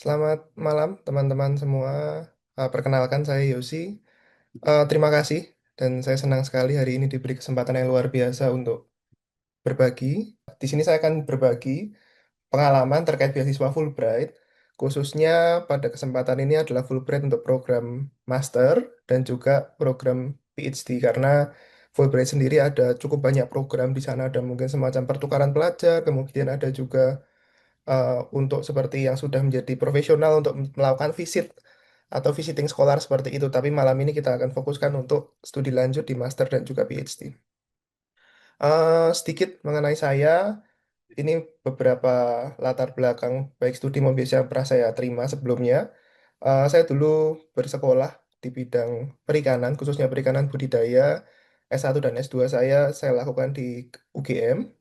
Selamat malam teman-teman semua. Perkenalkan saya Yosi. Terima kasih dan saya senang sekali hari ini diberi kesempatan yang luar biasa untuk berbagi. Di sini saya akan berbagi pengalaman terkait beasiswa Fulbright. Khususnya pada kesempatan ini adalah Fulbright untuk program master dan juga program PhD karena Fulbright sendiri ada cukup banyak program di sana, ada mungkin semacam pertukaran pelajar, kemudian ada juga untuk seperti yang sudah menjadi profesional untuk melakukan visit atau visiting scholar seperti itu. Tapi malam ini kita akan fokuskan untuk studi lanjut di master dan juga PhD. Sedikit mengenai saya, ini beberapa latar belakang baik studi maupun beasiswa yang pernah saya terima sebelumnya. Saya dulu bersekolah di bidang perikanan, khususnya perikanan budidaya. S1 dan S2 saya lakukan di UGM.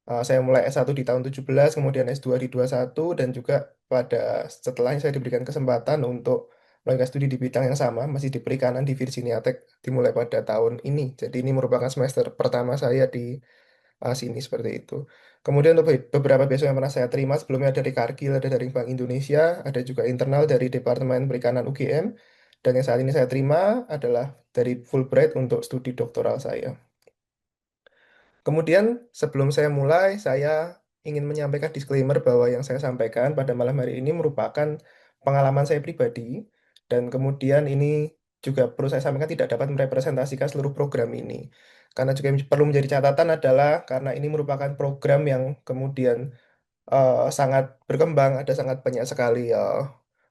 Saya mulai S1 di tahun 17, kemudian S2 di 21, dan juga pada setelahnya saya diberikan kesempatan untuk melanjutkan studi di bidang yang sama, masih di perikanan di Virginia Tech, dimulai pada tahun ini. Jadi ini merupakan semester pertama saya di sini seperti itu. Kemudian untuk beberapa beasiswa yang pernah saya terima, sebelumnya dari Cargill, ada dari Bank Indonesia, ada juga internal dari Departemen Perikanan UGM, dan yang saat ini saya terima adalah dari Fulbright untuk studi doktoral saya. Kemudian sebelum saya mulai, saya ingin menyampaikan disclaimer bahwa yang saya sampaikan pada malam hari ini merupakan pengalaman saya pribadi dan kemudian ini juga perlu saya sampaikan tidak dapat merepresentasikan seluruh program ini. Karena juga yang perlu menjadi catatan adalah karena ini merupakan program yang kemudian sangat berkembang, ada sangat banyak sekali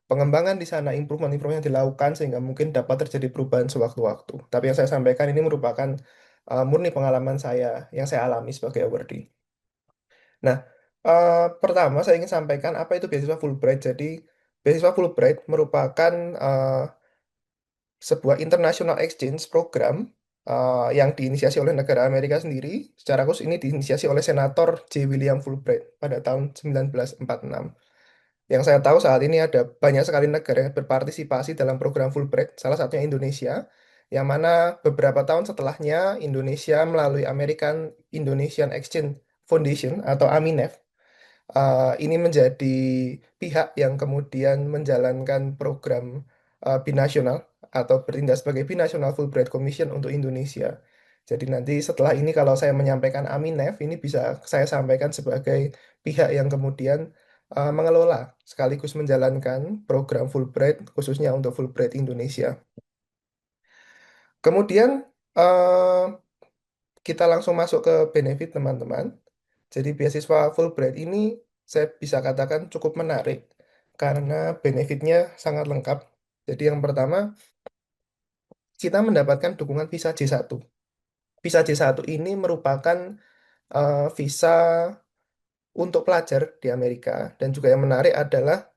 pengembangan di sana, improvement-improvement yang dilakukan sehingga mungkin dapat terjadi perubahan sewaktu-waktu. Tapi yang saya sampaikan ini merupakan murni pengalaman saya yang saya alami sebagai awardee. Nah, pertama saya ingin sampaikan apa itu beasiswa Fulbright. Jadi, beasiswa Fulbright merupakan sebuah international exchange program yang diinisiasi oleh negara Amerika sendiri. Secara khusus ini diinisiasi oleh Senator J. William Fulbright pada tahun 1946. Yang saya tahu saat ini ada banyak sekali negara yang berpartisipasi dalam program Fulbright, salah satunya Indonesia, yang mana beberapa tahun setelahnya Indonesia melalui Indonesian Exchange Foundation atau AMINEF ini menjadi pihak yang kemudian menjalankan program binasional atau bertindak sebagai binasional Fulbright Commission untuk Indonesia. Jadi nanti setelah ini kalau saya menyampaikan AMINEF ini bisa saya sampaikan sebagai pihak yang kemudian mengelola sekaligus menjalankan program Fulbright khususnya untuk Fulbright Indonesia. Kemudian eh, kita langsung masuk ke benefit teman-teman. Jadi beasiswa Fulbright ini saya bisa katakan cukup menarik karena benefitnya sangat lengkap. Jadi yang pertama, kita mendapatkan dukungan visa J1. Visa J1 ini merupakan visa untuk pelajar di Amerika. Dan juga yang menarik adalah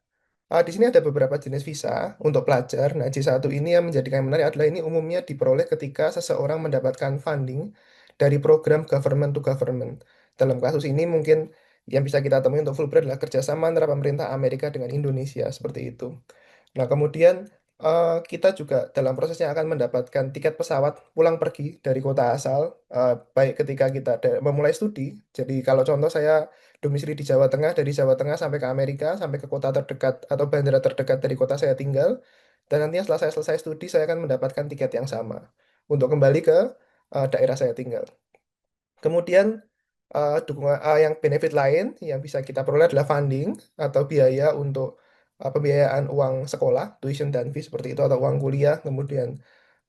di sini ada beberapa jenis visa untuk pelajar. Nah, J1 ini yang menjadikan yang menarik adalah ini umumnya diperoleh ketika seseorang mendapatkan funding dari program government to government. Dalam kasus ini mungkin yang bisa kita temui untuk Fulbright adalah kerjasama antara pemerintah Amerika dengan Indonesia, seperti itu. Nah, kemudian kita juga dalam prosesnya akan mendapatkan tiket pesawat pulang pergi dari kota asal, baik ketika kita memulai studi. Jadi kalau contoh saya domisili di Jawa Tengah, dari Jawa Tengah sampai ke Amerika, sampai ke kota terdekat atau bandara terdekat dari kota saya tinggal, dan nantinya setelah saya selesai studi, saya akan mendapatkan tiket yang sama untuk kembali ke daerah saya tinggal. Kemudian dukungan yang benefit lain yang bisa kita peroleh adalah funding atau biaya untuk pembiayaan uang sekolah, tuition dan fee seperti itu atau uang kuliah, kemudian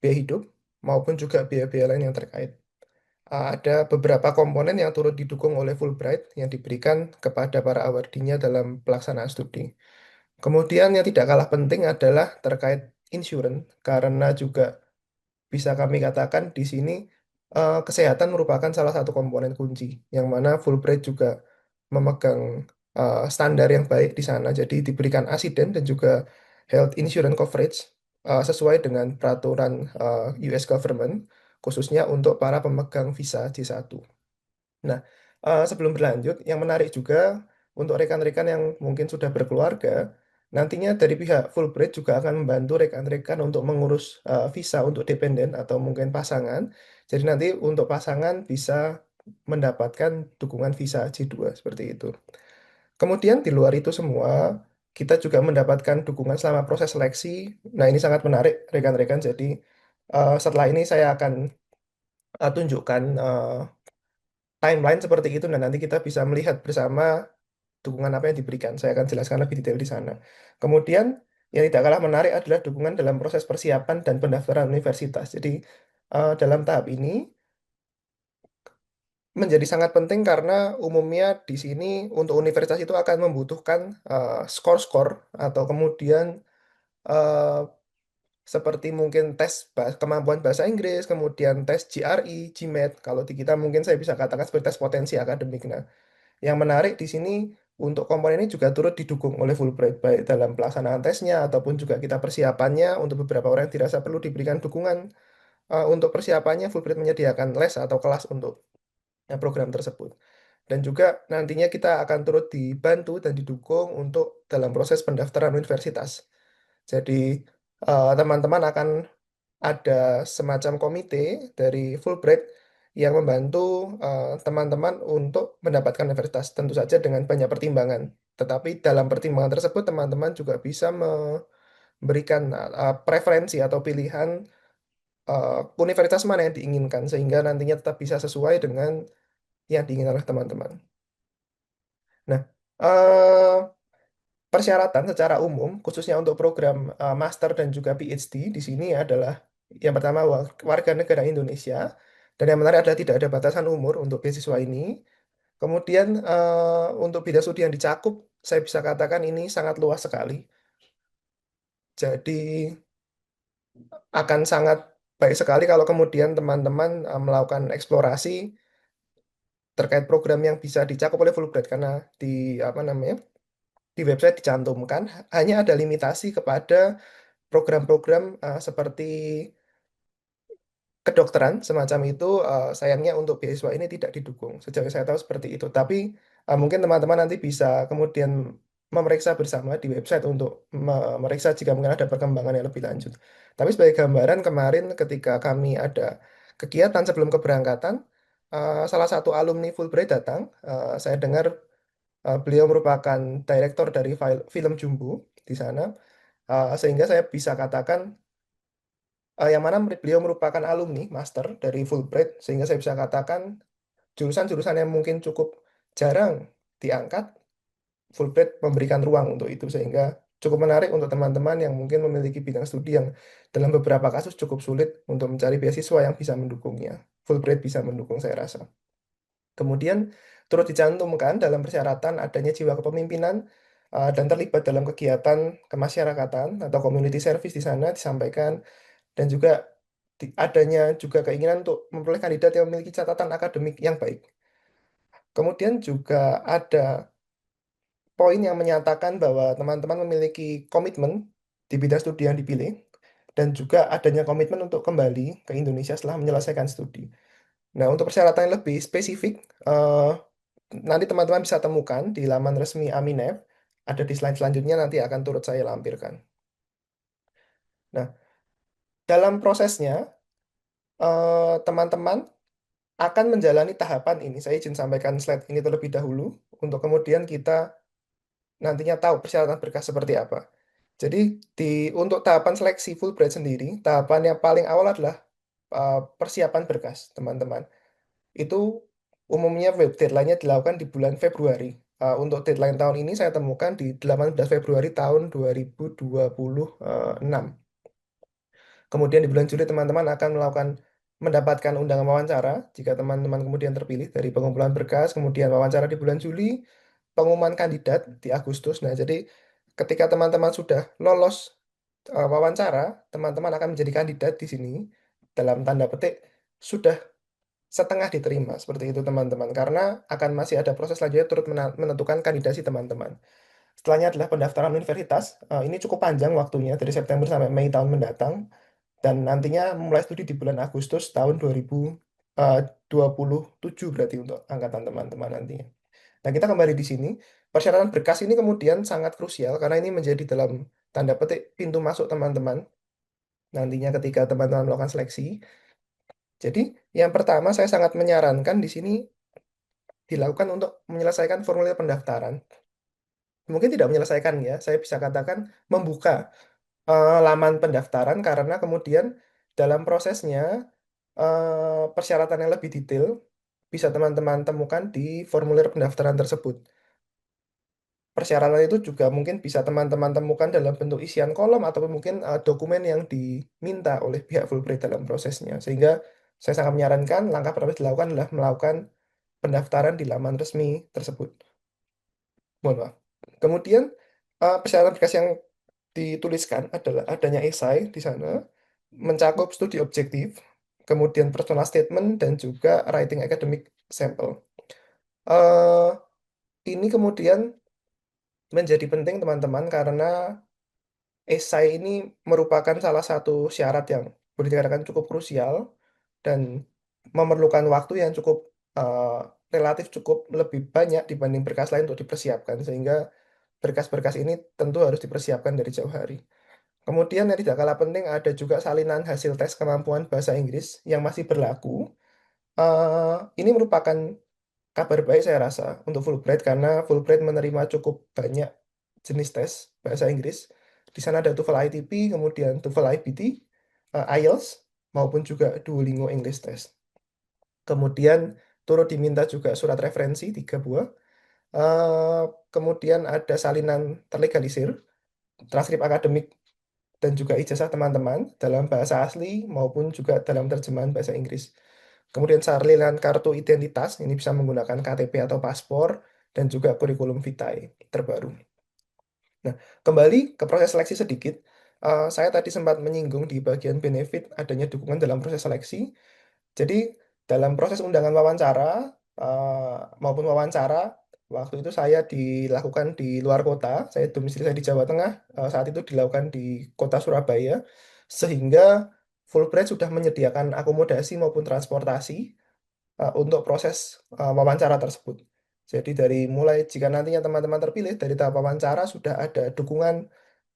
biaya hidup maupun juga biaya-biaya lain yang terkait. Ada beberapa komponen yang turut didukung oleh Fulbright yang diberikan kepada para awardinya dalam pelaksanaan studi. Kemudian yang tidak kalah penting adalah terkait insurance karena juga bisa kami katakan di sini kesehatan merupakan salah satu komponen kunci, yang mana Fulbright juga memegang standar yang baik di sana. Jadi diberikan asiden dan juga health insurance coverage sesuai dengan peraturan US government, khususnya untuk para pemegang visa J1. Nah, sebelum berlanjut, yang menarik juga untuk rekan-rekan yang mungkin sudah berkeluarga, nantinya dari pihak Fulbright juga akan membantu rekan-rekan untuk mengurus visa untuk dependen atau mungkin pasangan. Jadi nanti untuk pasangan bisa mendapatkan dukungan visa J2 seperti itu. Kemudian di luar itu semua, kita juga mendapatkan dukungan selama proses seleksi. Nah, ini sangat menarik, rekan-rekan. Jadi, setelah ini saya akan tunjukkan timeline seperti itu, dan nanti kita bisa melihat bersama dukungan apa yang diberikan. Saya akan jelaskan lebih detail di sana. Kemudian, yang tidak kalah menarik adalah dukungan dalam proses persiapan dan pendaftaran universitas. Jadi, dalam tahap ini menjadi sangat penting karena umumnya di sini untuk universitas itu akan membutuhkan skor-skor atau kemudian eh, seperti mungkin tes kemampuan bahasa Inggris, kemudian tes GRE, GMAT. Kalau di kita mungkin saya bisa katakan seperti tes potensi akademik. Nah, yang menarik di sini untuk komponen ini juga turut didukung oleh Fulbright baik dalam pelaksanaan tesnya ataupun juga kita persiapannya untuk beberapa orang yang dirasa perlu diberikan dukungan untuk persiapannya. Fulbright menyediakan les atau kelas untuk program tersebut. Dan juga nantinya kita akan turut dibantu dan didukung untuk dalam proses pendaftaran universitas. Jadi teman-teman akan ada semacam komite dari Fulbright yang membantu teman-teman untuk mendapatkan universitas, tentu saja dengan banyak pertimbangan. Tetapi dalam pertimbangan tersebut teman-teman juga bisa memberikan preferensi atau pilihan universitas mana yang diinginkan sehingga nantinya tetap bisa sesuai dengan yang diinginkan oleh teman-teman. Nah, eh, persyaratan secara umum, khususnya untuk program master dan juga PhD di sini adalah yang pertama warga negara Indonesia, dan yang menarik adalah tidak ada batasan umur untuk beasiswa ini. Kemudian untuk bidang studi yang dicakup, saya bisa katakan ini sangat luas sekali. Jadi akan sangat baik sekali kalau kemudian teman-teman melakukan eksplorasi terkait program yang bisa dicakup oleh Fulbright karena di apa namanya di website dicantumkan hanya ada limitasi kepada program-program seperti kedokteran semacam itu. Sayangnya untuk beasiswa ini tidak didukung sejauh yang saya tahu seperti itu, tapi mungkin teman-teman nanti bisa kemudian memeriksa bersama di website untuk memeriksa jika mungkin ada perkembangan yang lebih lanjut. Tapi sebagai gambaran kemarin ketika kami ada kegiatan sebelum keberangkatan, salah satu alumni Fulbright datang. Saya dengar beliau merupakan direktur dari film Jumbo di sana. Sehingga saya bisa katakan yang mana beliau merupakan alumni master dari Fulbright, sehingga saya bisa katakan jurusan-jurusan yang mungkin cukup jarang diangkat, Fulbright memberikan ruang untuk itu, sehingga cukup menarik untuk teman-teman yang mungkin memiliki bidang studi yang dalam beberapa kasus cukup sulit untuk mencari beasiswa yang bisa mendukungnya. Fulbright bisa mendukung, saya rasa. Kemudian turut dicantumkan dalam persyaratan adanya jiwa kepemimpinan dan terlibat dalam kegiatan kemasyarakatan atau community service di sana disampaikan, dan juga adanya juga keinginan untuk memperoleh kandidat yang memiliki catatan akademik yang baik. Kemudian juga ada poin yang menyatakan bahwa teman-teman memiliki komitmen di bidang studi yang dipilih dan juga adanya komitmen untuk kembali ke Indonesia setelah menyelesaikan studi. Nah, untuk persyaratan yang lebih spesifik, nanti teman-teman bisa temukan di laman resmi Aminef. Ada di slide selanjutnya nanti akan turut saya lampirkan. Nah, dalam prosesnya, teman-teman akan menjalani tahapan ini. Saya izin sampaikan slide ini terlebih dahulu untuk kemudian kita nantinya tahu persyaratan berkas seperti apa. Jadi di untuk tahapan seleksi Fulbright sendiri, tahapan yang paling awal adalah persiapan berkas, teman-teman. Itu umumnya web deadline-nya dilakukan di bulan Februari. Untuk deadline tahun ini saya temukan di 18 Februari tahun 2026. Kemudian di bulan Juli teman-teman akan mendapatkan undangan wawancara jika teman-teman kemudian terpilih dari pengumpulan berkas, kemudian wawancara di bulan Juli, pengumuman kandidat di Agustus. Nah, jadi ketika teman-teman sudah lolos wawancara, teman-teman akan menjadi kandidat di sini dalam tanda petik sudah setengah diterima seperti itu teman-teman, karena akan masih ada proses selanjutnya turut menentukan kandidasi teman-teman. Setelahnya adalah pendaftaran universitas. Ini cukup panjang waktunya dari September sampai Mei tahun mendatang, dan nantinya mulai studi di bulan Agustus tahun 2027 berarti untuk angkatan teman-teman nantinya. Nah, kita kembali di sini. Persyaratan berkas ini kemudian sangat krusial karena ini menjadi dalam tanda petik pintu masuk teman-teman nantinya ketika teman-teman melakukan seleksi. Jadi, yang pertama saya sangat menyarankan di sini dilakukan untuk menyelesaikan formulir pendaftaran. mungkin tidak menyelesaikan ya, saya bisa katakan membuka laman pendaftaran karena kemudian dalam prosesnya persyaratan yang lebih detail bisa teman-teman temukan di formulir pendaftaran tersebut. Persyaratan itu juga mungkin bisa teman-teman temukan dalam bentuk isian kolom ataupun mungkin dokumen yang diminta oleh pihak Fulbright dalam prosesnya. Sehingga saya sangat menyarankan langkah pertama yang dilakukan adalah melakukan pendaftaran di laman resmi tersebut. Mohon maaf. Kemudian persyaratan berkas yang dituliskan adalah adanya esai di sana, mencakup studi objektif, kemudian personal statement dan juga writing academic sample. Eh, ini kemudian menjadi penting teman-teman karena esai ini merupakan salah satu syarat yang boleh dikatakan cukup krusial dan memerlukan waktu yang cukup relatif cukup lebih banyak dibanding berkas lain untuk dipersiapkan sehingga berkas-berkas ini tentu harus dipersiapkan dari jauh hari. Kemudian yang tidak kalah penting ada juga salinan hasil tes kemampuan bahasa Inggris yang masih berlaku. Ini merupakan kabar baik saya rasa untuk Fulbright karena Fulbright menerima cukup banyak jenis tes bahasa Inggris. Di sana ada TOEFL ITP, kemudian TOEFL IBT, IELTS, maupun juga Duolingo English Test. Kemudian turut diminta juga surat referensi 3 buah. Eh, Kemudian ada salinan terlegalisir, transkrip akademik dan juga ijazah teman-teman dalam bahasa asli maupun juga dalam terjemahan bahasa Inggris. Kemudian salinan kartu identitas, ini bisa menggunakan KTP atau paspor, dan juga kurikulum vitae terbaru. Nah, kembali ke proses seleksi sedikit. Saya tadi sempat menyinggung di bagian benefit adanya dukungan dalam proses seleksi. Jadi, dalam proses undangan wawancara maupun wawancara, waktu itu saya dilakukan di luar kota, saya domisili saya di Jawa Tengah, saat itu dilakukan di kota Surabaya, sehingga Fulbright sudah menyediakan akomodasi maupun transportasi untuk proses wawancara tersebut. Jadi dari mulai jika nantinya teman-teman terpilih dari tahap wawancara sudah ada dukungan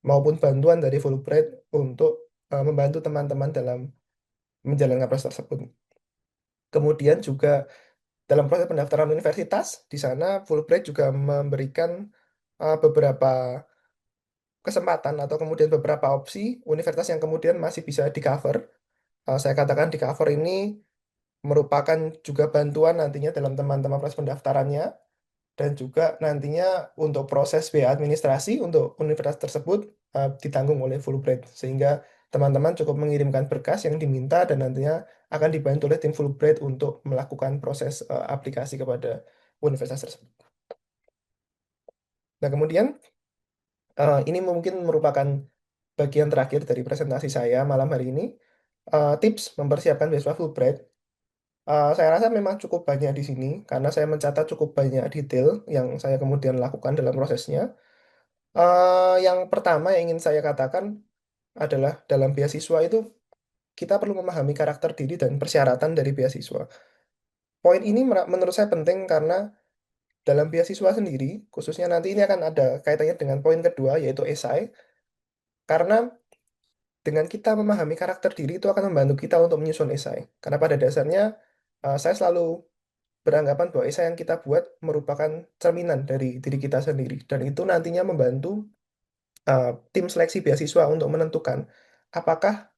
maupun bantuan dari Fulbright untuk membantu teman-teman dalam menjalankan proses tersebut. Kemudian juga dalam proses pendaftaran universitas, di sana Fulbright juga memberikan beberapa kesempatan atau kemudian beberapa opsi universitas yang kemudian masih bisa di cover. Saya katakan di cover ini merupakan juga bantuan nantinya dalam teman-teman proses pendaftarannya dan juga nantinya untuk proses biaya administrasi untuk universitas tersebut ditanggung oleh Fulbright sehingga teman-teman cukup mengirimkan berkas yang diminta dan nantinya akan dibantu oleh tim Fulbright untuk melakukan proses aplikasi kepada universitas tersebut. Nah, kemudian ini mungkin merupakan bagian terakhir dari presentasi saya malam hari ini. Tips mempersiapkan beasiswa Fulbright. Saya rasa memang cukup banyak di sini karena saya mencatat cukup banyak detail yang saya kemudian lakukan dalam prosesnya. Yang pertama yang ingin saya katakan adalah dalam beasiswa itu kita perlu memahami karakter diri dan persyaratan dari beasiswa. Poin ini menurut saya penting karena dalam beasiswa sendiri, khususnya nanti ini akan ada kaitannya dengan poin kedua yaitu esai. Karena dengan kita memahami karakter diri itu akan membantu kita untuk menyusun esai. Karena pada dasarnya saya selalu beranggapan bahwa esai yang kita buat merupakan cerminan dari diri kita sendiri dan itu nantinya membantu tim seleksi beasiswa untuk menentukan apakah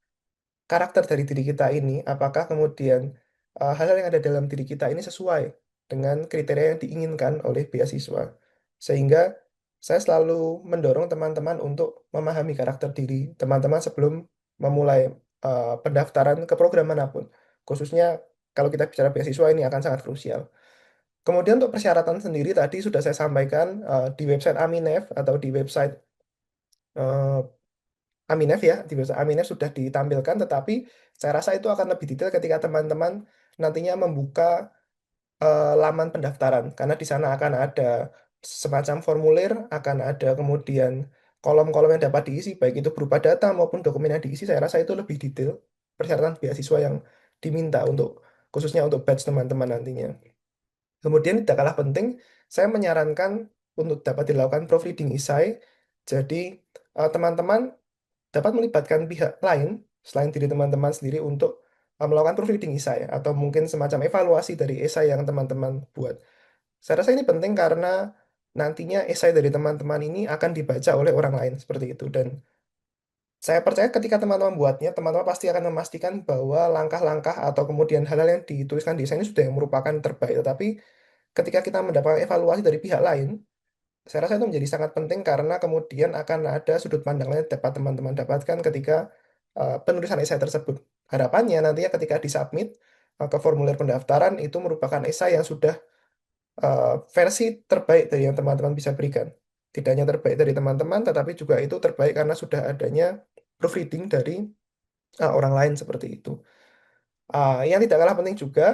karakter dari diri kita ini, apakah kemudian hal-hal yang ada dalam diri kita ini sesuai dengan kriteria yang diinginkan oleh beasiswa. Sehingga saya selalu mendorong teman-teman untuk memahami karakter diri teman-teman sebelum memulai pendaftaran ke program manapun. Khususnya kalau kita bicara beasiswa ini akan sangat krusial. Kemudian untuk persyaratan sendiri tadi sudah saya sampaikan di website Aminef atau di website eh, Aminef ya, di website Aminef sudah ditampilkan, tetapi saya rasa itu akan lebih detail ketika teman-teman nantinya membuka laman pendaftaran, karena di sana akan ada semacam formulir, akan ada kemudian kolom-kolom yang dapat diisi, baik itu berupa data maupun dokumen yang diisi, saya rasa itu lebih detail persyaratan beasiswa yang diminta untuk khususnya untuk batch teman-teman nantinya. Kemudian tidak kalah penting, saya menyarankan untuk dapat dilakukan proofreading esai, jadi teman-teman dapat melibatkan pihak lain selain diri teman-teman sendiri untuk melakukan proofreading esai atau mungkin semacam evaluasi dari esai yang teman-teman buat. Saya rasa ini penting karena nantinya esai dari teman-teman ini akan dibaca oleh orang lain seperti itu. Dan saya percaya ketika teman-teman buatnya, teman-teman pasti akan memastikan bahwa langkah-langkah atau kemudian hal-hal yang dituliskan di desain ini sudah yang merupakan terbaik. Tetapi ketika kita mendapatkan evaluasi dari pihak lain, saya rasa itu menjadi sangat penting karena kemudian akan ada sudut pandang lain yang dapat teman-teman dapatkan ketika penulisan esai tersebut. Harapannya nantinya ketika disubmit ke formulir pendaftaran itu merupakan esai yang sudah versi terbaik dari yang teman-teman bisa berikan. Tidak hanya terbaik dari teman-teman, tetapi juga itu terbaik karena sudah adanya proofreading dari orang lain seperti itu. Yang tidak kalah penting juga,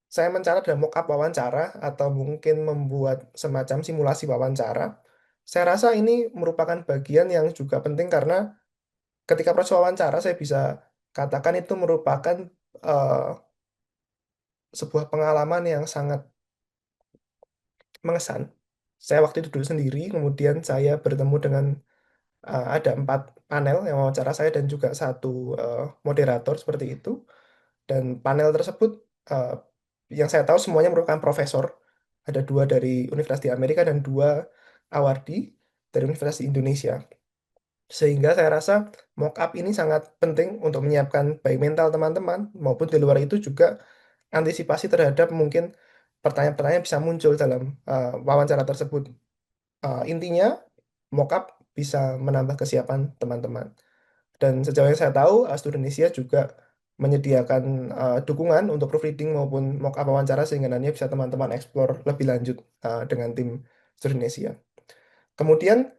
saya mencatat dalam mock-up wawancara atau mungkin membuat semacam simulasi wawancara. Saya rasa ini merupakan bagian yang juga penting karena ketika proses wawancara saya bisa katakan itu merupakan eh, sebuah pengalaman yang sangat mengesan. Saya waktu itu dulu sendiri, kemudian saya bertemu dengan ada 4 panel yang wawancara saya dan juga satu moderator seperti itu. Dan panel tersebut eh, yang saya tahu semuanya merupakan profesor. Ada 2 dari Universitas di Amerika dan 2 awardi dari Universitas di Indonesia. Sehingga saya rasa mock up ini sangat penting untuk menyiapkan baik mental teman-teman maupun di luar itu juga antisipasi terhadap mungkin pertanyaan-pertanyaan yang bisa muncul dalam wawancara tersebut. Intinya, mockup bisa menambah kesiapan teman-teman. Dan sejauh yang saya tahu, Indonesia juga menyediakan dukungan untuk proofreading maupun mockup wawancara sehingga nantinya bisa teman-teman explore lebih lanjut dengan tim Indonesia. Kemudian,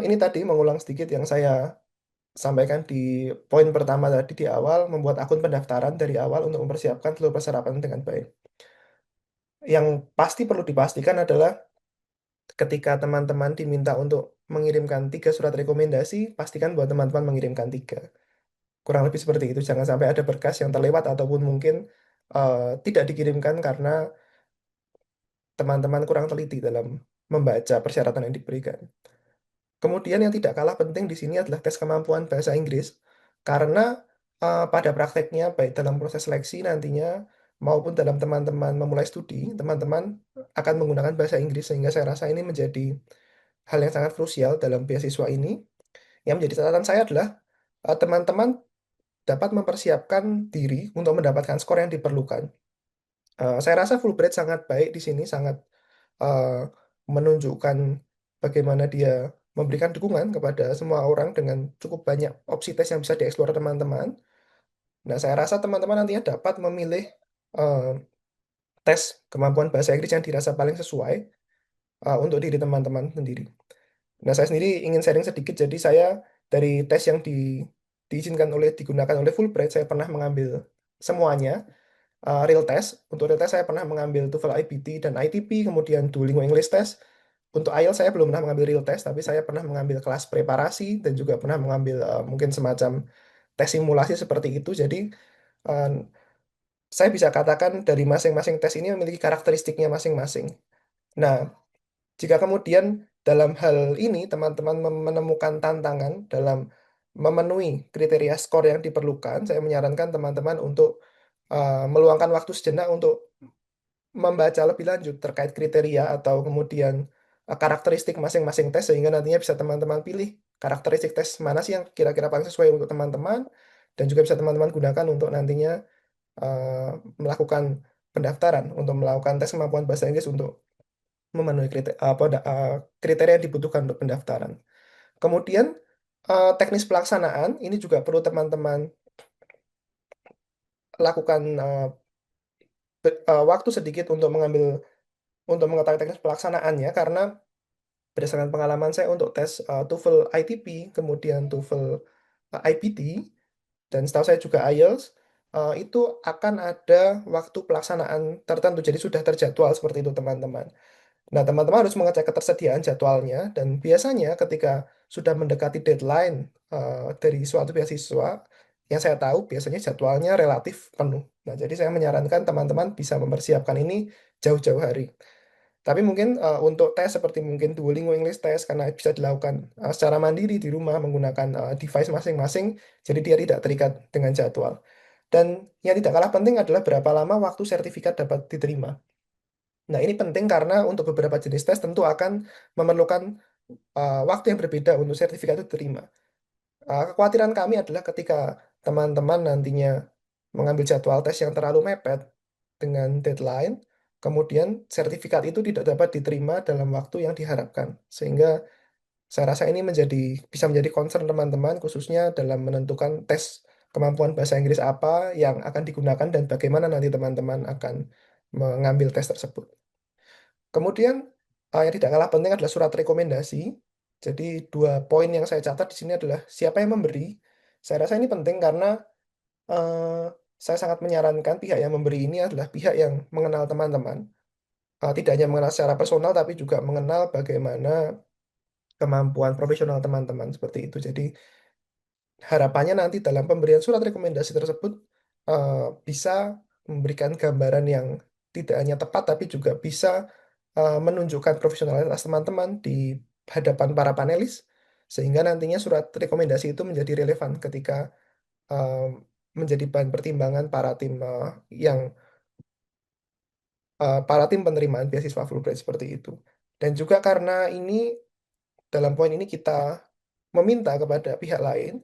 ini tadi mengulang sedikit yang saya sampaikan di poin pertama tadi di awal, membuat akun pendaftaran dari awal untuk mempersiapkan seluruh persyaratan dengan baik. Yang pasti perlu dipastikan adalah ketika teman-teman diminta untuk mengirimkan 3 surat rekomendasi, pastikan bahwa teman-teman mengirimkan 3. Kurang lebih seperti itu. Jangan sampai ada berkas yang terlewat ataupun mungkin tidak dikirimkan karena teman-teman kurang teliti dalam membaca persyaratan yang diberikan. Kemudian yang tidak kalah penting di sini adalah tes kemampuan bahasa Inggris, karena pada prakteknya baik dalam proses seleksi nantinya maupun dalam teman-teman memulai studi, teman-teman akan menggunakan bahasa Inggris sehingga saya rasa ini menjadi hal yang sangat krusial dalam beasiswa ini. Yang menjadi catatan saya adalah teman-teman dapat mempersiapkan diri untuk mendapatkan skor yang diperlukan. Saya rasa Fulbright sangat baik di sini, sangat eh, menunjukkan bagaimana dia memberikan dukungan kepada semua orang dengan cukup banyak opsi tes yang bisa dieksplor teman-teman. Nah, saya rasa teman-teman nantinya dapat memilih eh, tes kemampuan bahasa Inggris yang dirasa paling sesuai untuk diri teman-teman sendiri. Nah, saya sendiri ingin sharing sedikit. Jadi saya dari tes yang diizinkan digunakan oleh Fulbright, saya pernah mengambil semuanya. Real test. Untuk real test saya pernah mengambil TOEFL IBT dan ITP, kemudian Duolingo English Test. Untuk IELTS saya belum pernah mengambil real test, tapi saya pernah mengambil kelas preparasi dan juga pernah mengambil mungkin semacam tes simulasi seperti itu. Jadi eh, saya bisa katakan dari masing-masing tes ini memiliki karakteristiknya masing-masing. Nah, jika kemudian dalam hal ini teman-teman menemukan tantangan dalam memenuhi kriteria skor yang diperlukan, saya menyarankan teman-teman untuk meluangkan waktu sejenak untuk membaca lebih lanjut terkait kriteria atau kemudian karakteristik masing-masing tes sehingga nantinya bisa teman-teman pilih karakteristik tes mana sih yang kira-kira paling sesuai untuk teman-teman dan juga bisa teman-teman gunakan untuk nantinya eh, melakukan pendaftaran untuk melakukan tes kemampuan bahasa Inggris untuk memenuhi kriteria yang dibutuhkan untuk pendaftaran. Kemudian teknis pelaksanaan ini juga perlu teman-teman lakukan waktu sedikit untuk mengetahui teknis pelaksanaannya karena berdasarkan pengalaman saya untuk tes TOEFL ITP, kemudian TOEFL IPT, dan setahu saya juga IELTS, itu akan ada waktu pelaksanaan tertentu. Jadi sudah terjadwal seperti itu teman-teman. Nah, teman-teman harus mengecek ketersediaan jadwalnya dan biasanya ketika sudah mendekati deadline dari suatu beasiswa, yang saya tahu biasanya jadwalnya relatif penuh. Nah, jadi saya menyarankan teman-teman bisa mempersiapkan ini jauh-jauh hari. Tapi mungkin untuk tes seperti mungkin Duolingo English Test karena bisa dilakukan secara mandiri di rumah menggunakan device masing-masing, jadi dia tidak terikat dengan jadwal. Dan yang tidak kalah penting adalah berapa lama waktu sertifikat dapat diterima. Nah, ini penting karena untuk beberapa jenis tes tentu akan memerlukan waktu yang berbeda untuk sertifikat itu diterima. Kekhawatiran kami adalah ketika teman-teman nantinya mengambil jadwal tes yang terlalu mepet dengan deadline, kemudian sertifikat itu tidak dapat diterima dalam waktu yang diharapkan. Sehingga saya rasa ini bisa menjadi concern teman-teman khususnya dalam menentukan tes kemampuan bahasa Inggris apa yang akan digunakan dan bagaimana nanti teman-teman akan mengambil tes tersebut. Kemudian yang tidak kalah penting adalah surat rekomendasi. Jadi dua poin yang saya catat di sini adalah siapa yang memberi. Saya rasa ini penting karena eh, saya sangat menyarankan pihak yang memberi ini adalah pihak yang mengenal teman-teman. Tidak hanya mengenal secara personal tapi juga mengenal bagaimana kemampuan profesional teman-teman seperti itu. Jadi harapannya nanti dalam pemberian surat rekomendasi tersebut eh, bisa memberikan gambaran yang tidak hanya tepat tapi juga bisa menunjukkan profesionalitas teman-teman di hadapan para panelis sehingga nantinya surat rekomendasi itu menjadi relevan ketika eh, menjadi bahan pertimbangan yang para tim penerimaan beasiswa Fulbright seperti itu. Dan juga karena ini dalam poin ini kita meminta kepada pihak lain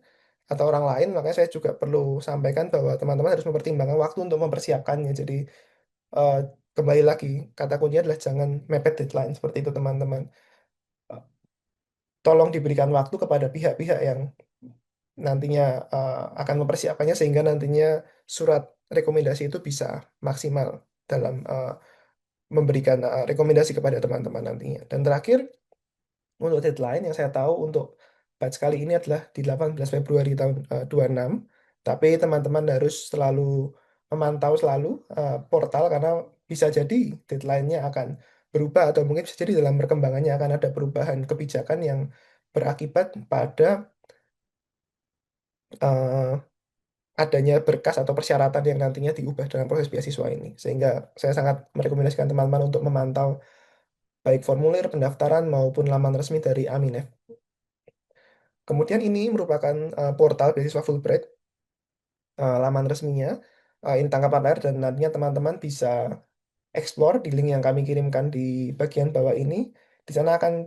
atau orang lain, makanya saya juga perlu sampaikan bahwa teman-teman harus mempertimbangkan waktu untuk mempersiapkannya. Jadi eh, kembali lagi, kata kuncinya adalah jangan mepet deadline seperti itu teman-teman. Eh, Tolong diberikan waktu kepada pihak-pihak yang nantinya akan mempersiapkannya sehingga nantinya surat rekomendasi itu bisa maksimal dalam memberikan rekomendasi kepada teman-teman nantinya. Dan terakhir, untuk deadline yang saya tahu untuk batch kali ini adalah di 18 Februari tahun 26. Tapi teman-teman harus selalu memantau selalu portal karena bisa jadi deadline-nya akan berubah atau mungkin bisa jadi dalam perkembangannya akan ada perubahan kebijakan yang berakibat pada eh, adanya berkas atau persyaratan yang nantinya diubah dalam proses beasiswa ini. Sehingga saya sangat merekomendasikan teman-teman untuk memantau baik formulir pendaftaran maupun laman resmi dari Aminef. Kemudian ini merupakan portal beasiswa Fulbright, laman resminya, ini tangkapan layar dan nantinya teman-teman bisa explore di link yang kami kirimkan di bagian bawah ini. Di sana akan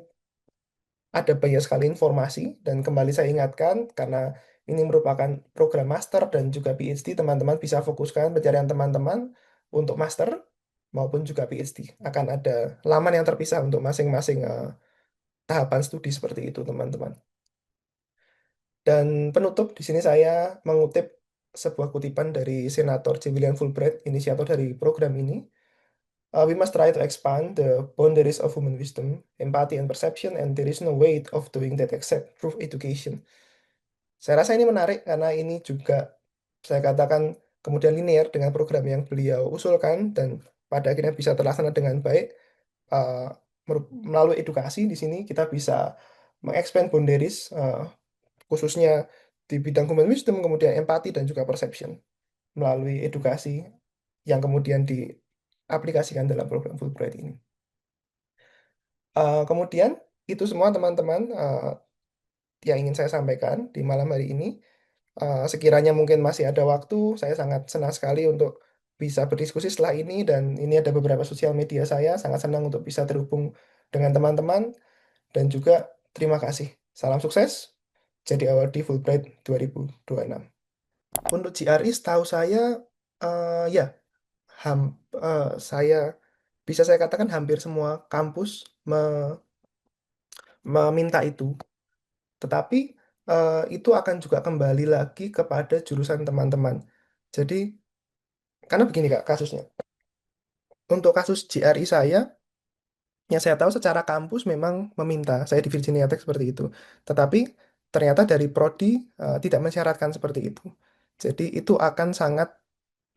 ada banyak sekali informasi dan kembali saya ingatkan karena ini merupakan program master dan juga PhD, teman-teman bisa fokuskan pencarian teman-teman untuk master maupun juga PhD. Akan ada laman yang terpisah untuk masing-masing tahapan studi seperti itu, teman-teman. Dan penutup, di sini saya mengutip sebuah kutipan dari Senator J. William Fulbright, inisiator dari program ini. We must try to expand the boundaries of human wisdom, empathy, and perception, and there is no way of doing that except through education. Saya rasa ini menarik karena ini juga saya katakan kemudian linear dengan program yang beliau usulkan dan pada akhirnya bisa terlaksana dengan baik. Uh, Melalui edukasi di sini kita bisa mengexpand boundaries khususnya di bidang human wisdom, kemudian empati dan juga perception melalui edukasi yang kemudian diaplikasikan dalam program Fulbright ini. Kemudian itu semua teman-teman yang ingin saya sampaikan di malam hari ini. Sekiranya mungkin masih ada waktu, saya sangat senang sekali untuk bisa berdiskusi setelah ini dan ini ada beberapa sosial media saya, sangat senang untuk bisa terhubung dengan teman-teman dan juga terima kasih. Salam sukses, jadi awal di Fulbright 2026. Untuk GRI setahu saya ya ham, saya bisa saya katakan hampir semua kampus meminta itu. Tetapi itu akan juga kembali lagi kepada jurusan teman-teman. Jadi karena begini Kak kasusnya. Untuk kasus GRI saya, yang saya tahu secara kampus memang meminta, saya di Virginia Tech seperti itu. Tetapi ternyata dari prodi tidak mensyaratkan seperti itu. Jadi itu akan sangat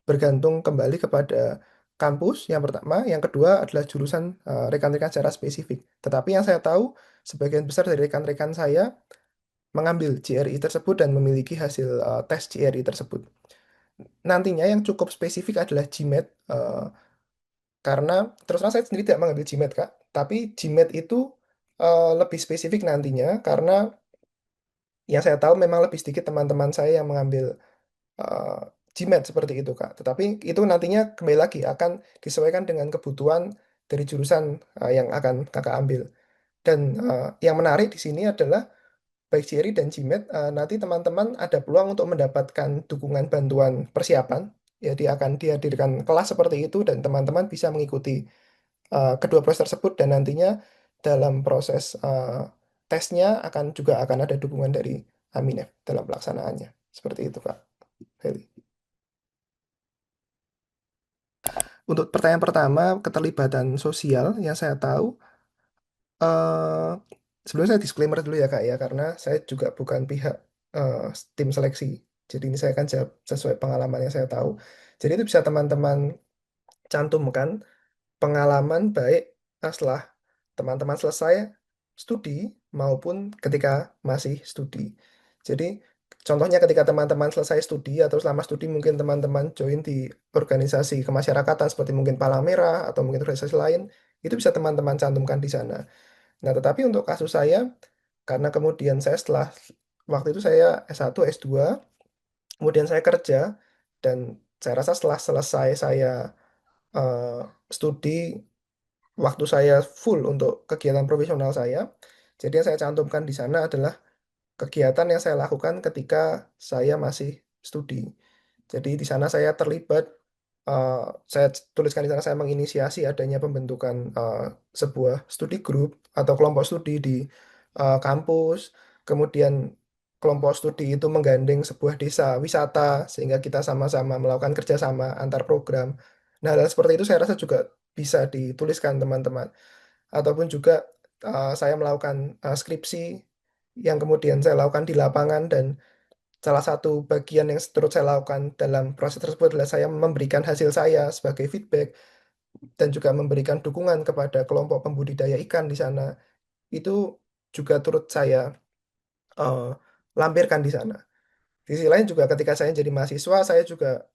bergantung kembali kepada kampus yang pertama, yang kedua adalah jurusan rekan-rekan secara spesifik. Tetapi yang saya tahu, sebagian besar dari rekan-rekan saya mengambil GRI tersebut dan memiliki hasil tes GRI tersebut. Nantinya yang cukup spesifik adalah GMAT, karena terus terang saya sendiri tidak mengambil GMAT, Kak. Tapi GMAT itu lebih spesifik nantinya, karena yang saya tahu memang lebih sedikit teman-teman saya yang mengambil eh, GMAT seperti itu, Kak. Tetapi itu nantinya kembali lagi akan disesuaikan dengan kebutuhan dari jurusan yang akan kakak ambil. Dan yang menarik di sini adalah baik GRE dan GMAT, nanti teman-teman ada peluang untuk mendapatkan dukungan bantuan persiapan. Jadi akan dihadirkan kelas seperti itu dan teman-teman bisa mengikuti kedua proses tersebut dan nantinya dalam proses tesnya akan ada dukungan dari Aminef dalam pelaksanaannya. Seperti itu, Kak Heli. Untuk pertanyaan pertama, keterlibatan sosial yang saya tahu, eh sebelumnya saya disclaimer dulu ya Kak ya, karena saya juga bukan pihak eh, tim seleksi. Jadi ini saya akan jawab sesuai pengalaman yang saya tahu. Jadi itu bisa teman-teman cantumkan pengalaman baik setelah teman-teman selesai studi maupun ketika masih studi. Jadi contohnya ketika teman-teman selesai studi atau selama studi mungkin teman-teman join di organisasi kemasyarakatan seperti mungkin Palang Merah atau mungkin organisasi lain, itu bisa teman-teman cantumkan di sana. Nah, tetapi untuk kasus saya, karena kemudian saya setelah waktu itu saya S1, S2, kemudian saya kerja, dan saya rasa setelah selesai saya eh, studi, waktu saya full untuk kegiatan profesional saya. Jadi yang saya cantumkan di sana adalah kegiatan yang saya lakukan ketika saya masih studi. Jadi di sana saya terlibat, eh, saya tuliskan di sana saya menginisiasi adanya pembentukan sebuah studi group atau kelompok studi di kampus. Kemudian kelompok studi itu menggandeng sebuah desa wisata sehingga kita sama-sama melakukan kerjasama antar program. Nah, hal seperti itu saya rasa juga bisa dituliskan teman-teman. Ataupun juga saya melakukan skripsi yang kemudian saya lakukan di lapangan dan salah satu bagian yang turut saya lakukan dalam proses tersebut adalah saya memberikan hasil saya sebagai feedback dan juga memberikan dukungan kepada kelompok pembudidaya ikan di sana. Itu juga turut saya eh, lampirkan di sana. Di sisi lain juga ketika saya jadi mahasiswa, saya juga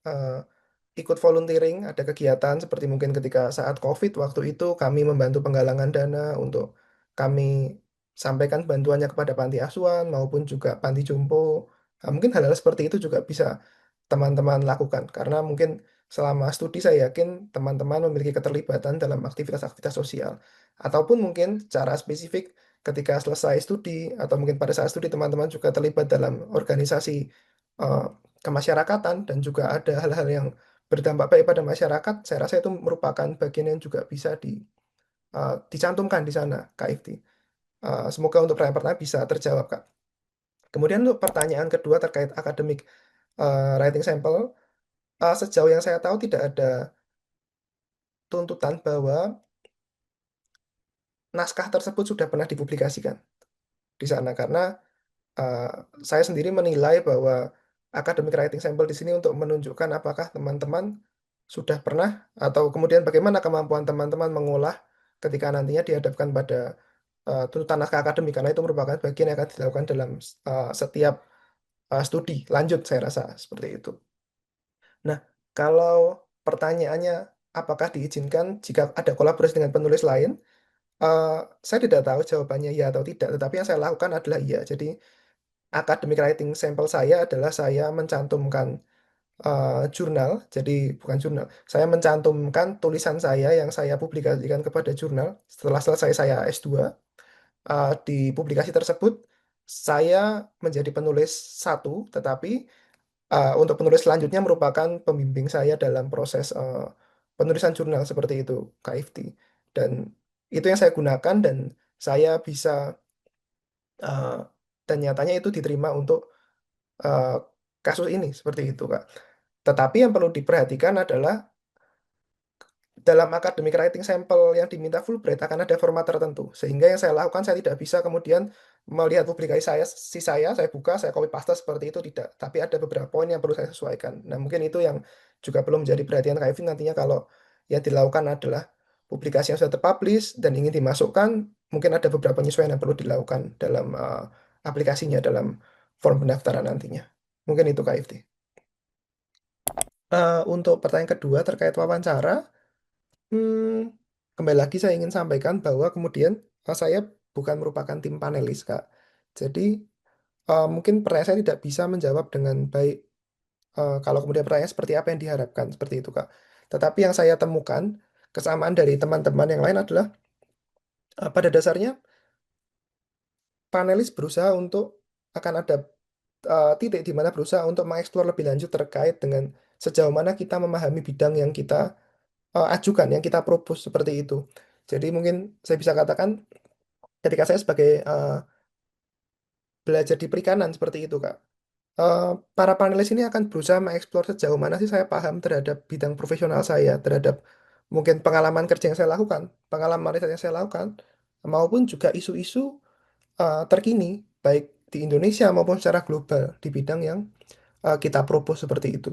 ikut volunteering, ada kegiatan seperti mungkin ketika saat COVID waktu itu kami membantu penggalangan dana untuk kami sampaikan bantuannya kepada panti asuhan maupun juga panti jompo. Nah, mungkin hal-hal seperti itu juga bisa teman-teman lakukan karena mungkin selama studi saya yakin teman-teman memiliki keterlibatan dalam aktivitas-aktivitas sosial ataupun mungkin secara spesifik ketika selesai studi atau mungkin pada saat studi teman-teman juga terlibat dalam organisasi eh, kemasyarakatan dan juga ada hal-hal yang berdampak baik pada masyarakat, saya rasa itu merupakan bagian yang juga bisa dicantumkan di sana, Kak Ifti. Semoga untuk pertanyaan pertama bisa terjawab, Kak. Kemudian untuk pertanyaan kedua terkait akademik writing sample, sejauh yang saya tahu tidak ada tuntutan bahwa naskah tersebut sudah pernah dipublikasikan di sana karena uh, saya sendiri menilai bahwa academic writing sample di sini untuk menunjukkan apakah teman-teman sudah pernah atau kemudian bagaimana kemampuan teman-teman mengolah ketika nantinya dihadapkan pada tuntutan naskah akademik karena itu merupakan bagian yang akan dilakukan dalam setiap studi lanjut saya rasa seperti itu. Nah, kalau pertanyaannya apakah diizinkan jika ada kolaborasi dengan penulis lain? Eh, saya tidak tahu jawabannya ya atau tidak, tetapi yang saya lakukan adalah iya. Jadi academic writing sampel saya adalah saya mencantumkan jurnal, jadi bukan jurnal, saya mencantumkan tulisan saya yang saya publikasikan kepada jurnal setelah selesai saya S2. Di publikasi tersebut, saya menjadi penulis satu, tetapi untuk penulis selanjutnya merupakan pembimbing saya dalam proses penulisan jurnal seperti itu, KFT. Dan itu yang saya gunakan dan saya bisa eh, dan nyatanya itu diterima untuk eh, kasus ini seperti itu, Kak. Tetapi yang perlu diperhatikan adalah dalam academic writing sampel yang diminta Fulbright akan ada format tertentu. Sehingga yang saya lakukan saya tidak bisa kemudian melihat publikasi saya buka, saya copy paste seperti itu tidak. Tapi ada beberapa poin yang perlu saya sesuaikan. Nah, mungkin itu yang juga belum menjadi perhatian Kevin nantinya kalau yang dilakukan adalah publikasi yang sudah terpublish dan ingin dimasukkan, mungkin ada beberapa penyesuaian yang perlu dilakukan dalam aplikasinya dalam form pendaftaran nantinya. Mungkin itu KFT. Untuk pertanyaan kedua terkait wawancara, kembali lagi saya ingin sampaikan bahwa kemudian saya bukan merupakan tim panelis, Kak. Jadi mungkin pertanyaan saya tidak bisa menjawab dengan baik kalau kemudian pertanyaan seperti apa yang diharapkan, seperti itu, Kak. Tetapi yang saya temukan kesamaan dari teman-teman yang lain adalah pada dasarnya panelis berusaha untuk akan ada titik di mana berusaha untuk mengeksplor lebih lanjut terkait dengan sejauh mana kita memahami bidang yang kita ajukan, yang kita propose seperti itu. Jadi mungkin saya bisa katakan ketika saya sebagai belajar di perikanan seperti itu, Kak. eh, para panelis ini akan berusaha mengeksplor sejauh mana sih saya paham terhadap bidang profesional saya, terhadap mungkin pengalaman kerja yang saya lakukan, pengalaman riset yang saya lakukan, maupun juga isu-isu terkini, baik di Indonesia maupun secara global di bidang yang kita propose seperti itu.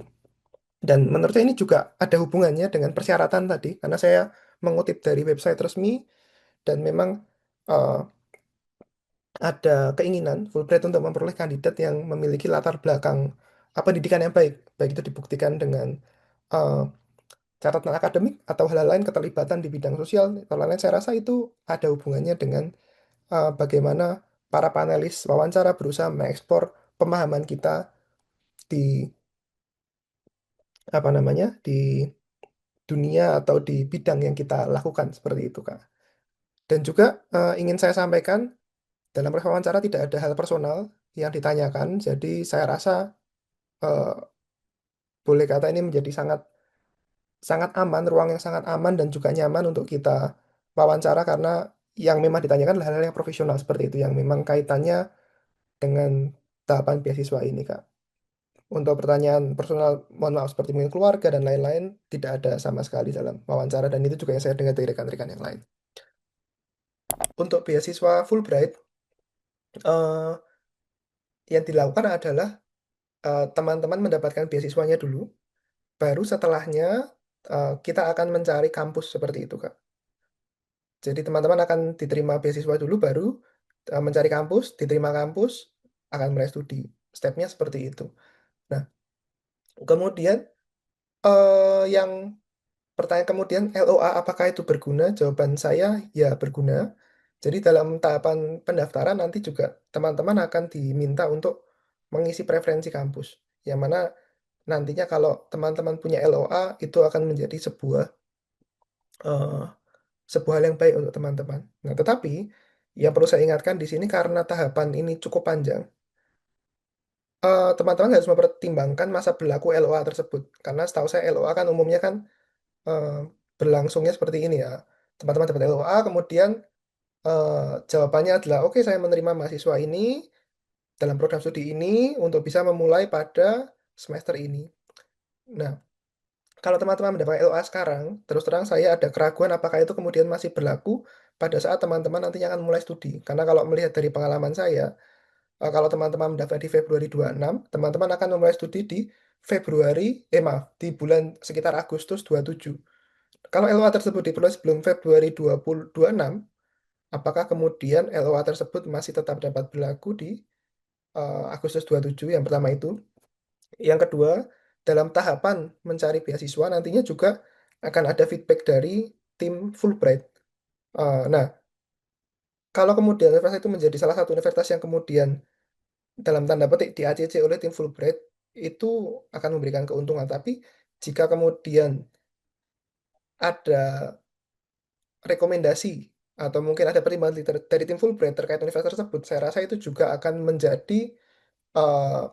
Dan menurut saya ini juga ada hubungannya dengan persyaratan tadi, karena saya mengutip dari website resmi dan memang eh, ada keinginan Fulbright untuk memperoleh kandidat yang memiliki latar belakang pendidikan yang baik, baik itu dibuktikan dengan eh, catatan akademik atau hal lain keterlibatan di bidang sosial atau lain-lain. Saya rasa itu ada hubungannya dengan bagaimana para panelis wawancara berusaha mengekspor pemahaman kita di apa namanya di dunia atau di bidang yang kita lakukan seperti itu, Kak. Dan juga ingin saya sampaikan dalam proses wawancara tidak ada hal personal yang ditanyakan, jadi saya rasa eh, boleh kata ini menjadi sangat sangat aman, ruang yang sangat aman dan juga nyaman untuk kita wawancara karena yang memang ditanyakan adalah hal-hal yang profesional seperti itu yang memang kaitannya dengan tahapan beasiswa ini, Kak. Untuk pertanyaan personal, mohon maaf seperti mungkin keluarga dan lain-lain tidak ada sama sekali dalam wawancara dan itu juga yang saya dengar dari rekan-rekan yang lain. Untuk beasiswa Fulbright, eh, yang dilakukan adalah teman-teman mendapatkan beasiswanya dulu, baru setelahnya kita akan mencari kampus seperti itu, Kak. Jadi teman-teman akan diterima beasiswa dulu, baru mencari kampus, diterima kampus, akan mulai studi. Stepnya seperti itu. Nah, kemudian yang pertanyaan kemudian LOA apakah itu berguna? Jawaban saya ya berguna. Jadi dalam tahapan pendaftaran nanti juga teman-teman akan diminta untuk mengisi preferensi kampus. Yang mana nantinya kalau teman-teman punya LOA itu akan menjadi eh, sebuah hal yang baik untuk teman-teman. Nah, tetapi yang perlu saya ingatkan di sini karena tahapan ini cukup panjang, teman-teman harus mempertimbangkan masa berlaku LOA tersebut. Karena setahu saya LOA kan umumnya kan eh, berlangsungnya seperti ini ya. Teman-teman dapat LOA, kemudian eh, jawabannya adalah, oke saya menerima mahasiswa ini dalam program studi ini untuk bisa memulai pada semester ini. Nah, kalau teman-teman mendapat LOA sekarang, terus terang saya ada keraguan apakah itu kemudian masih berlaku pada saat teman-teman nantinya akan mulai studi. Karena kalau melihat dari pengalaman saya, kalau teman-teman mendaftar di Februari 26, teman-teman akan memulai studi di Februari, maaf, di bulan sekitar Agustus 27. Kalau LOA tersebut diperoleh sebelum Februari 2026, apakah kemudian LOA tersebut masih tetap dapat berlaku di Agustus 27? Yang pertama itu. Yang kedua, dalam tahapan mencari beasiswa nantinya juga akan ada feedback dari tim Fulbright. Nah, kalau kemudian universitas itu menjadi salah satu universitas yang kemudian dalam tanda petik di ACC oleh tim Fulbright, itu akan memberikan keuntungan. Tapi jika kemudian ada rekomendasi atau mungkin ada pertimbangan dari tim Fulbright terkait universitas tersebut, saya rasa itu juga akan menjadi eh,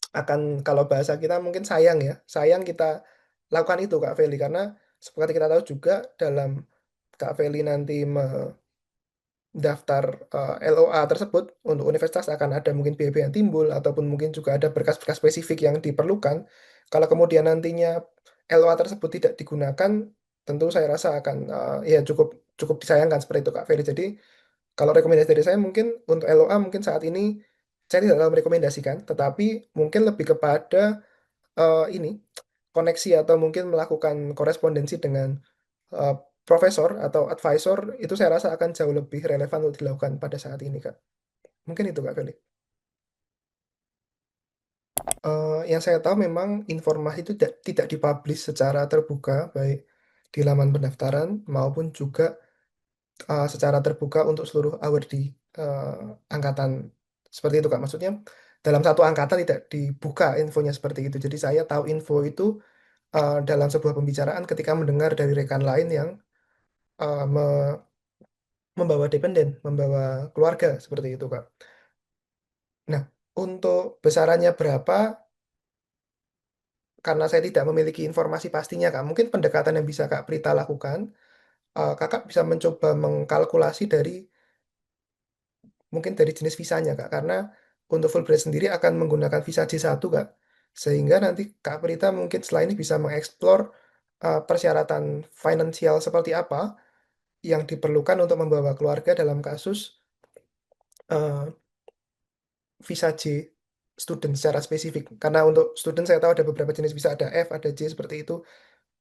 akan kalau bahasa kita mungkin sayang ya, sayang kita lakukan itu Kak Feli karena seperti kita tahu juga dalam Kak Feli nanti daftar LOA tersebut untuk universitas akan ada mungkin biaya yang timbul ataupun mungkin juga ada berkas-berkas spesifik yang diperlukan. Kalau kemudian nantinya LOA tersebut tidak digunakan, tentu saya rasa akan ya cukup cukup disayangkan seperti itu Kak Ferry. Jadi kalau rekomendasi dari saya mungkin untuk LOA mungkin saat ini saya tidak dalam merekomendasikan, tetapi mungkin lebih kepada ini koneksi atau mungkin melakukan korespondensi dengan eh, profesor atau advisor itu saya rasa akan jauh lebih relevan untuk dilakukan pada saat ini, Kak. Mungkin itu, Kak Felix. Yang saya tahu memang informasi itu tidak dipublish secara terbuka, baik di laman pendaftaran maupun juga secara terbuka untuk seluruh award di angkatan. Seperti itu, Kak. Maksudnya dalam satu angkatan tidak dibuka infonya seperti itu. Jadi saya tahu info itu dalam sebuah pembicaraan ketika mendengar dari rekan lain yang membawa dependen, membawa keluarga seperti itu, Kak. Nah, untuk besarannya berapa, karena saya tidak memiliki informasi pastinya, Kak. Mungkin pendekatan yang bisa Kak Prita lakukan, Kakak bisa mencoba mengkalkulasi dari mungkin dari jenis visanya, Kak. Karena untuk Fulbright sendiri akan menggunakan visa J1, Kak. Sehingga nanti Kak Prita mungkin setelah ini bisa mengeksplor persyaratan finansial seperti apa yang diperlukan untuk membawa keluarga dalam kasus eh, visa J student secara spesifik. Karena untuk student saya tahu ada beberapa jenis visa, ada F, ada J seperti itu.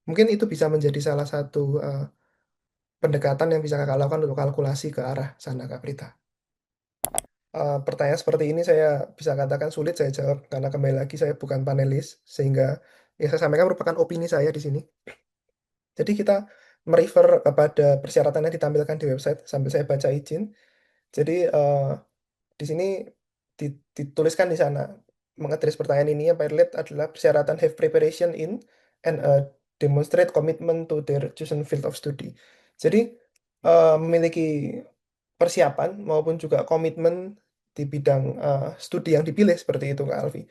Mungkin itu bisa menjadi salah satu pendekatan yang bisa kakak lakukan untuk kalkulasi ke arah sana, Kak Prita. Pertanyaan seperti ini saya bisa katakan sulit saya jawab karena kembali lagi saya bukan panelis, sehingga yang saya sampaikan merupakan opini saya di sini. Jadi kita merefer kepada persyaratan yang ditampilkan di website sambil saya baca izin. Jadi di sini dituliskan di sana mengadres pertanyaan ini yang pilot adalah persyaratan have preparation in and demonstrate commitment to their chosen field of study. Jadi memiliki persiapan maupun juga komitmen di bidang studi yang dipilih seperti itu, Kak Alfi.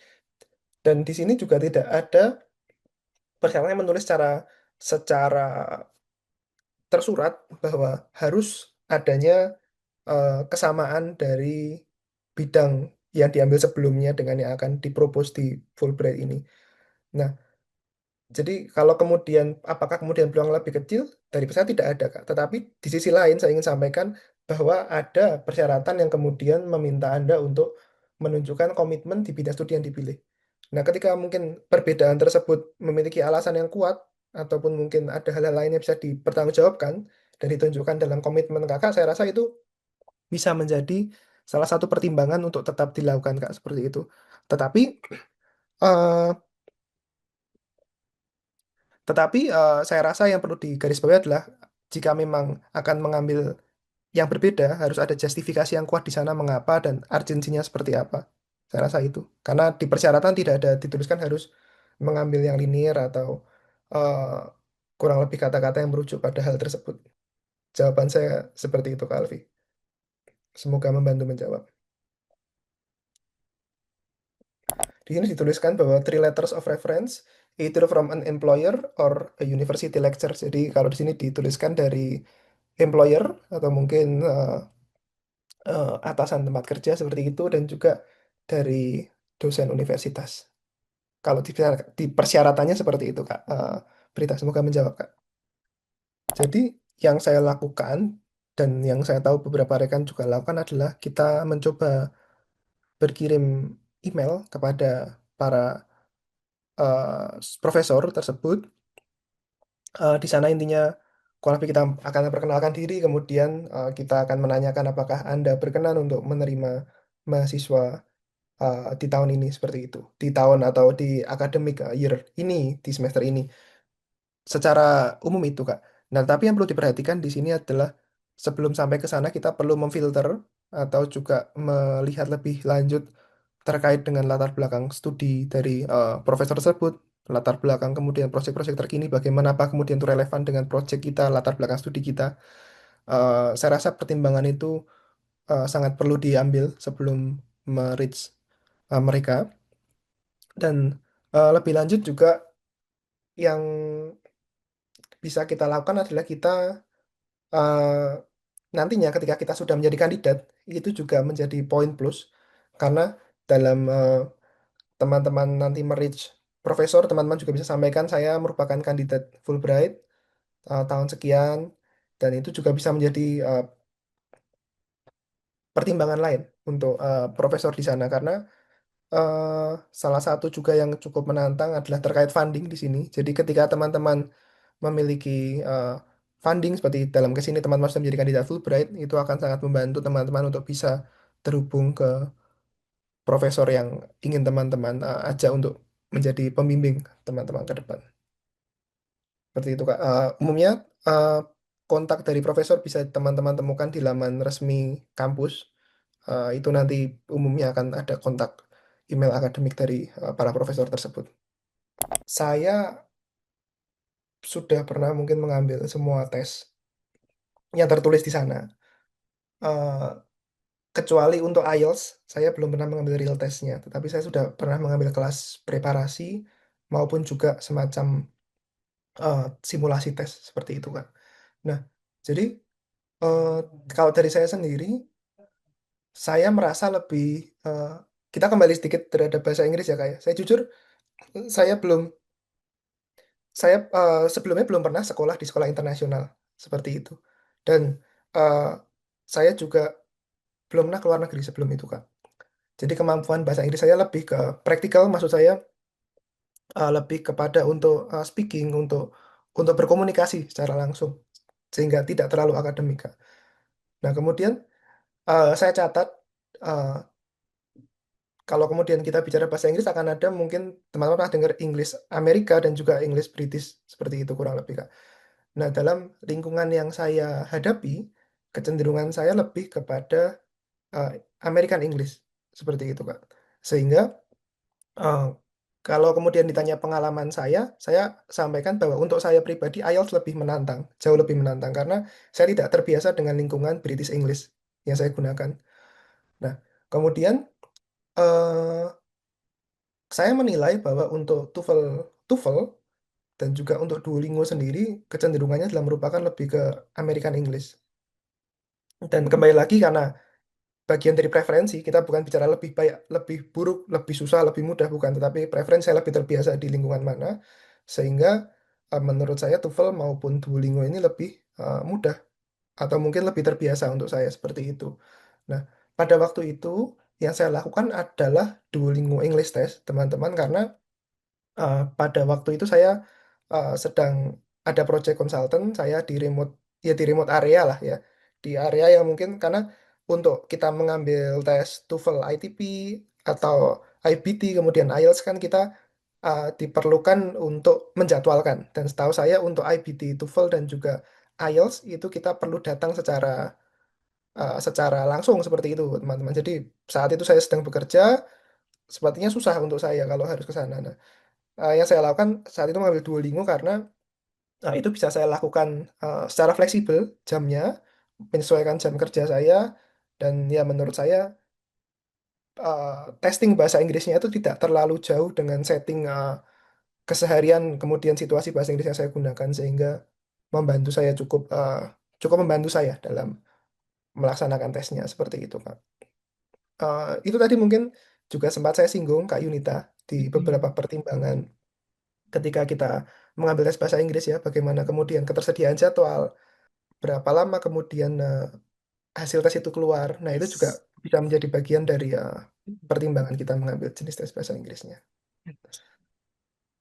Dan di sini juga tidak ada persyaratan yang menulis secara tersurat bahwa harus adanya kesamaan dari bidang yang diambil sebelumnya dengan yang akan dipropos di Fulbright ini. Nah, jadi kalau kemudian apakah kemudian peluang lebih kecil dari peserta tidak ada, Kak. Tetapi di sisi lain saya ingin sampaikan bahwa ada persyaratan yang kemudian meminta Anda untuk menunjukkan komitmen di bidang studi yang dipilih. Nah, ketika mungkin perbedaan tersebut memiliki alasan yang kuat ataupun mungkin ada hal-hal lain yang bisa dipertanggungjawabkan dan ditunjukkan dalam komitmen Kakak, saya rasa itu bisa menjadi salah satu pertimbangan untuk tetap dilakukan, Kak, seperti itu. Tetapi eh, saya rasa yang perlu digarisbawahi adalah jika memang akan mengambil yang berbeda, harus ada justifikasi yang kuat di sana mengapa dan urgensinya seperti apa. Saya rasa itu. Karena di persyaratan tidak ada dituliskan harus mengambil yang linear atau eh, kurang lebih kata-kata yang merujuk pada hal tersebut. Jawaban saya seperti itu, Kak Alfi. Semoga membantu menjawab. Di sini dituliskan bahwa three letters of reference, either from an employer or a university lecturer. Jadi kalau di sini dituliskan dari employer atau mungkin atasan tempat kerja seperti itu dan juga dari dosen universitas. Kalau di persyaratannya seperti itu, Kak. Berita semoga menjawab, Kak. Jadi yang saya lakukan dan yang saya tahu beberapa rekan juga lakukan adalah kita mencoba berkirim email kepada para profesor tersebut. Di sana intinya kurang lebih kita akan memperkenalkan diri, kemudian kita akan menanyakan apakah Anda berkenan untuk menerima mahasiswa di tahun ini seperti itu, di tahun atau di academic year ini, di semester ini. Secara umum itu, Kak. Nah, tapi yang perlu diperhatikan di sini adalah sebelum sampai ke sana kita perlu memfilter atau juga melihat lebih lanjut terkait dengan latar belakang studi dari profesor tersebut, latar belakang kemudian proyek-proyek terkini, bagaimana apa kemudian itu relevan dengan proyek kita, latar belakang studi kita. Saya rasa pertimbangan itu sangat perlu diambil sebelum merich mereka. Dan lebih lanjut juga yang bisa kita lakukan adalah kita eh, nantinya ketika kita sudah menjadi kandidat itu juga menjadi poin plus karena dalam teman-teman nanti merich profesor, teman-teman juga bisa sampaikan saya merupakan kandidat Fulbright tahun sekian dan itu juga bisa menjadi pertimbangan lain untuk profesor di sana karena eh, salah satu juga yang cukup menantang adalah terkait funding di sini. Jadi ketika teman-teman memiliki eh, funding seperti dalam kes ini teman-teman sudah menjadi kandidat Fulbright, itu akan sangat membantu teman-teman untuk bisa terhubung ke profesor yang ingin teman-teman ajak untuk menjadi pembimbing teman-teman ke depan. Seperti itu, Kak. Umumnya eh, kontak dari profesor bisa teman-teman temukan di laman resmi kampus. Itu nanti umumnya akan ada kontak email akademik dari para profesor tersebut. Saya sudah pernah mungkin mengambil semua tes yang tertulis di sana. Eh, Kecuali untuk IELTS, saya belum pernah mengambil real testnya, tetapi saya sudah pernah mengambil kelas preparasi maupun juga semacam eh, simulasi tes seperti itu kan. Nah, jadi eh, kalau dari saya sendiri, saya merasa lebih eh, kita kembali sedikit terhadap bahasa Inggris ya kayak. Saya jujur, saya belum sebelumnya belum pernah sekolah di sekolah internasional seperti itu. Dan eh, saya juga belum pernah keluar negeri sebelum itu, Kak. Jadi kemampuan bahasa Inggris saya lebih ke praktikal, maksud saya lebih kepada untuk speaking, untuk berkomunikasi secara langsung, sehingga tidak terlalu akademik, Kak. Nah, kemudian saya catat eh, kalau kemudian kita bicara bahasa Inggris akan ada mungkin teman-teman pernah dengar English Amerika dan juga English British seperti itu kurang lebih, Kak. Nah, dalam lingkungan yang saya hadapi, kecenderungan saya lebih kepada eh, American English seperti itu, Kak. Sehingga eh, kalau kemudian ditanya pengalaman saya sampaikan bahwa untuk saya pribadi IELTS lebih menantang, jauh lebih menantang karena saya tidak terbiasa dengan lingkungan British English yang saya gunakan. Nah, kemudian eh, saya menilai bahwa untuk TOEFL, TOEFL dan juga untuk Duolingo sendiri kecenderungannya adalah merupakan lebih ke American English. Dan kembali lagi karena bagian dari preferensi, kita bukan bicara lebih baik, lebih buruk, lebih susah, lebih mudah, bukan. Tetapi preferensi saya lebih terbiasa di lingkungan mana, sehingga menurut saya TOEFL maupun Duolingo ini lebih mudah, atau mungkin lebih terbiasa untuk saya seperti itu. Nah, pada waktu itu, yang saya lakukan adalah Duolingo English Test, teman-teman, karena pada waktu itu saya sedang ada project consultant, saya di remote, ya di remote area lah ya, di area yang mungkin karena untuk kita mengambil tes TOEFL ITP atau IBT kemudian IELTS kan kita diperlukan untuk menjadwalkan, dan setahu saya untuk IBT, TOEFL dan juga IELTS itu kita perlu datang secara langsung seperti itu teman-teman. Jadi saat itu saya sedang bekerja, sepertinya susah untuk saya kalau harus ke sana. Nah, yang saya lakukan saat itu mengambil Duolingo karena itu bisa saya lakukan secara fleksibel jamnya, menyesuaikan jam kerja saya, dan ya menurut saya uh, testing bahasa Inggrisnya itu tidak terlalu jauh dengan setting keseharian kemudian situasi bahasa Inggris yang saya gunakan sehingga membantu saya cukup membantu saya dalam melaksanakan tesnya seperti itu, Kak. Itu tadi mungkin juga sempat saya singgung Kak Yunita di beberapa pertimbangan ketika kita mengambil tes bahasa Inggris ya, bagaimana kemudian ketersediaan jadwal, berapa lama kemudian hasil tes itu keluar. Nah, itu juga bisa menjadi bagian dari pertimbangan kita mengambil jenis tes bahasa Inggrisnya.